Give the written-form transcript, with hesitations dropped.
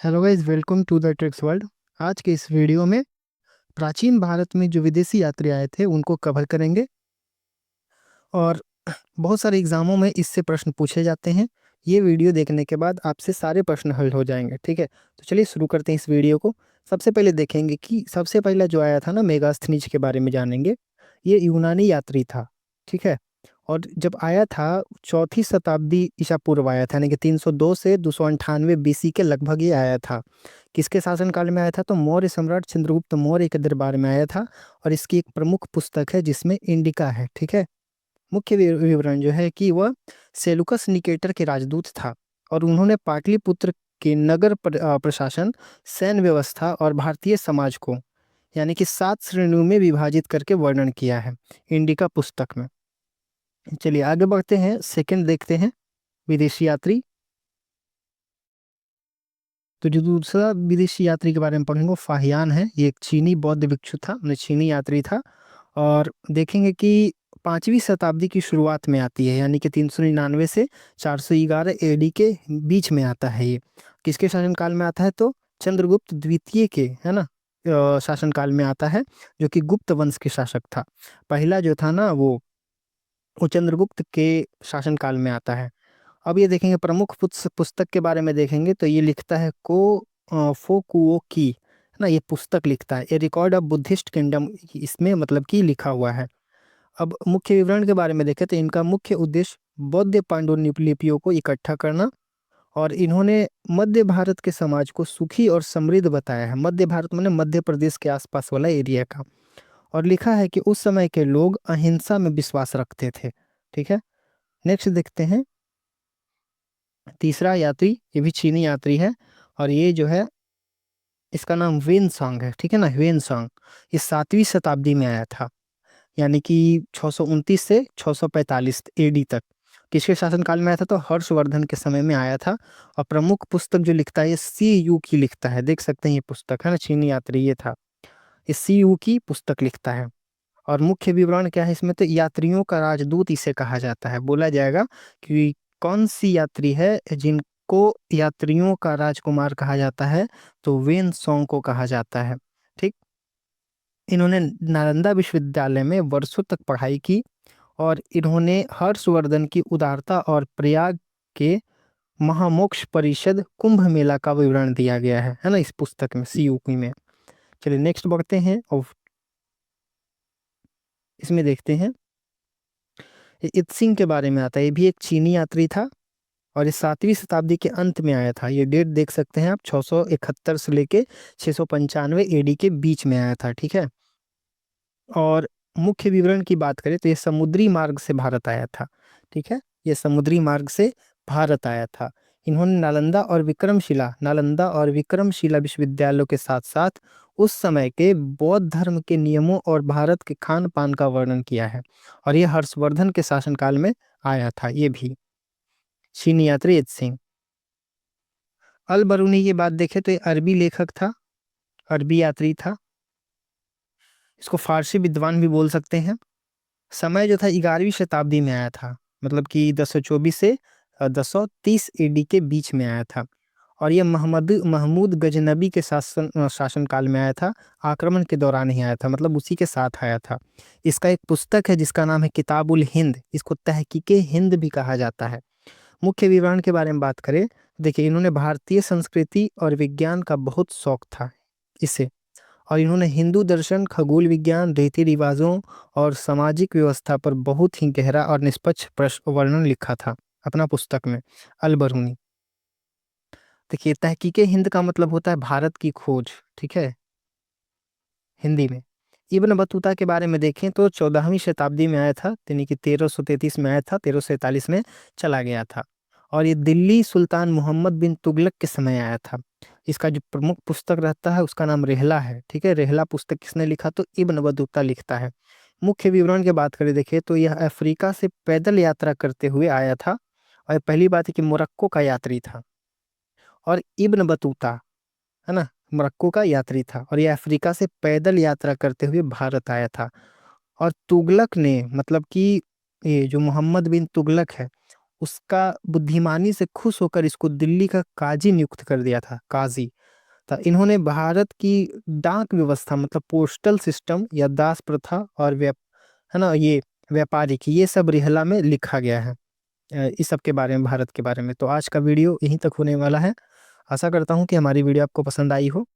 Hello guys, welcome to the tricks world. आज के इस वीडियो में प्राचीन भारत में जो विदेशी यात्री आए थे उनको कवर करेंगे। और बहुत सारे एग्जामों में इससे प्रश्न पूछे जाते हैं। ये वीडियो देखने के बाद आपसे सारे प्रश्न हल हो जाएंगे। ठीक है, तो चलिए शुरू करते हैं इस वीडियो को। सबसे पहले देखेंगे कि सबसे पहला जो आया था ना, मेगास्थनीज के बारे में जानेंगे। ये यूनानी यात्री था। ठीक है, और जब आया था चौथी शताब्दी ईसा पूर्व आया था, यानी कि 302 से 298 बीसी के लगभग ये आया था। किसके शासनकाल में आया था? तो मौर्य सम्राट चंद्रगुप्त मौर्य के दरबार में आया था। और इसकी एक प्रमुख पुस्तक है जिसमें इंडिका है। ठीक है, मुख्य विवरण जो है कि वह सेलुकस निकेटर के राजदूत था। और उन्होंने पाटलिपुत्र के नगर प्रशासन, सैन्य व्यवस्था और भारतीय समाज को यानी कि 7 श्रेणियों में विभाजित करके वर्णन किया है इंडिका पुस्तक में। चलिए आगे बढ़ते हैं, सेकंड देखते हैं, विदेशी यात्री। तो जो दूसरा विदेशी यात्री के बारे में पढ़ेंगे वो फाहियान है। ये एक चीनी बौद्ध भिक्षु था, मतलब चीनी यात्री था। और देखेंगे कि 5वीं शताब्दी की शुरुआत में आती है, यानी कि 399 से 411 एडी के बीच में आता है ये। किसके शासनकाल में आता है? तो चंद्रगुप्त द्वितीय के, है ना, शासनकाल में आता है, जो कि गुप्त वंश के शासक था। पहला जो था ना वो चंद्रगुप्त के शासनकाल में आता है। अब ये देखेंगे प्रमुख पुस्तक के बारे में देखेंगे तो ये लिखता है फोकुओ की, है ना, ये पुस्तक लिखता है। ये रिकॉर्ड ऑफ बुद्धिस्ट किंगडम, इसमें मतलब कि लिखा हुआ है। अब मुख्य विवरण के बारे में देखें तो इनका मुख्य उद्देश्य बौद्ध पांडुलिपियों को इकट्ठा करना। और इन्होंने मध्य भारत के समाज को सुखी और समृद्ध बताया है। मध्य भारत माने मध्य प्रदेश के आसपास वाला एरिया का। और लिखा है कि उस समय के लोग अहिंसा में विश्वास रखते थे। ठीक है, नेक्स्ट देखते हैं तीसरा यात्री। ये भी चीनी यात्री है। और ये जो है, इसका नाम वेन सांग है। ठीक है ना, वेन सांग। ये 7वीं शताब्दी में आया था, यानी कि 629 से 645 एडी तक। किसके शासनकाल में आया था? तो हर्षवर्धन के समय में आया था। और प्रमुख पुस्तक जो लिखता है ये सी यू की लिखता है। देख सकते हैं ये पुस्तक, है ना, चीनी यात्री ये था। ये सी यू की पुस्तक लिखता है। और मुख्य विवरण क्या है इसमें? तो यात्रियों का राजदूत इसे कहा जाता है। बोला जाएगा कि कौन सी यात्री है जिनको यात्रियों का राजकुमार कहा जाता है? तो वेन सोंग को कहा जाता है। ठीक, इन्होंने नालंदा विश्वविद्यालय में वर्षों तक पढ़ाई की। और इन्होंने हर्षवर्धन की उदारता और प्रयाग के महामोक्ष परिषद कुंभ मेला का विवरण दिया गया है ना, इस पुस्तक में, सीयूकी में। चलिए नेक्स्ट बढ़ते हैं और इसमें देखते हैं ये इत्सिंग के बारे में आता है। ये भी एक चीनी यात्री था। और ये 7वीं शताब्दी के अंत में आया था। ये डेट देख सकते हैं आप, 671 से लेके 695 एडी के बीच में आया था। ठीक है, और मुख्य विवरण की बात करें तो ये समुद्री मार्ग से भारत आया था। ठीक है, ये समुद्री मार्ग से भारत आया था। इन्होंने नालंदा और विक्रमशिला विश्वविद्यालयों के साथ साथ उस समय के बौद्ध धर्म के नियमों और भारत के खान पान का वर्णन किया है। और ये हर्षवर्धन के शासनकाल में आया था। ये भी चीनी यात्री इत्सिंग। अल बरूनी की बात देखें तो ये अरबी लेखक था, अरबी यात्री था। इसको फारसी विद्वान भी बोल सकते हैं। समय जो था 11वीं शताब्दी में आया था, मतलब कि 1024 से 1030 एडी के बीच में आया था। और ये महमूद गजनबी के शासनकाल में आया था। आक्रमण के दौरान ही आया था, मतलब उसी के साथ आया था। इसका एक पुस्तक है जिसका नाम है किताबुल हिंद। इसको तहकीके हिंद भी कहा जाता है। मुख्य विवरण के बारे में बात करें, देखिए इन्होंने भारतीय संस्कृति और विज्ञान का बहुत शौक था इसे। और इन्होंने हिंदू दर्शन, खगोल विज्ञान, रीति रिवाजों और सामाजिक व्यवस्था पर बहुत ही गहरा और निष्पक्ष वर्णन लिखा था अपना पुस्तक में, अल बरूनी। देखिए तहकीके हिंद का मतलब होता है भारत की खोज। ठीक है, हिंदी में। इब्न बतूता के बारे में देखें तो 14वीं शताब्दी में आया था, यानी कि 1333 में आया था, 1347 में चला गया था। और ये दिल्ली सुल्तान मोहम्मद बिन तुगलक के समय आया था। इसका जो प्रमुख पुस्तक रहता है उसका नाम रेहला है। ठीक है, रेहला पुस्तक किसने लिखा? तो इब्न बतूता लिखता है। मुख्य विवरण की बात करें देखिए तो यह अफ्रीका से पैदल यात्रा करते हुए आया था। और पहली बात है कि मोरक्को का यात्री था। और इब्न बतूता, है ना, मोरक्को का यात्री था। और ये अफ्रीका से पैदल यात्रा करते हुए भारत आया था। और तुगलक ने, मतलब कि ये जो मोहम्मद बिन तुगलक है, उसका बुद्धिमानी से खुश होकर इसको दिल्ली का काजी नियुक्त कर दिया था, काजी। तो इन्होंने भारत की डाक व्यवस्था मतलब पोस्टल सिस्टम या दास प्रथा और है ना, ये व्यापारिक, ये सब रिहला में लिखा गया है इस सब के बारे में, भारत के बारे में। तो आज का वीडियो यहीं तक होने वाला है। आशा करता हूँ कि हमारी वीडियो आपको पसंद आई हो।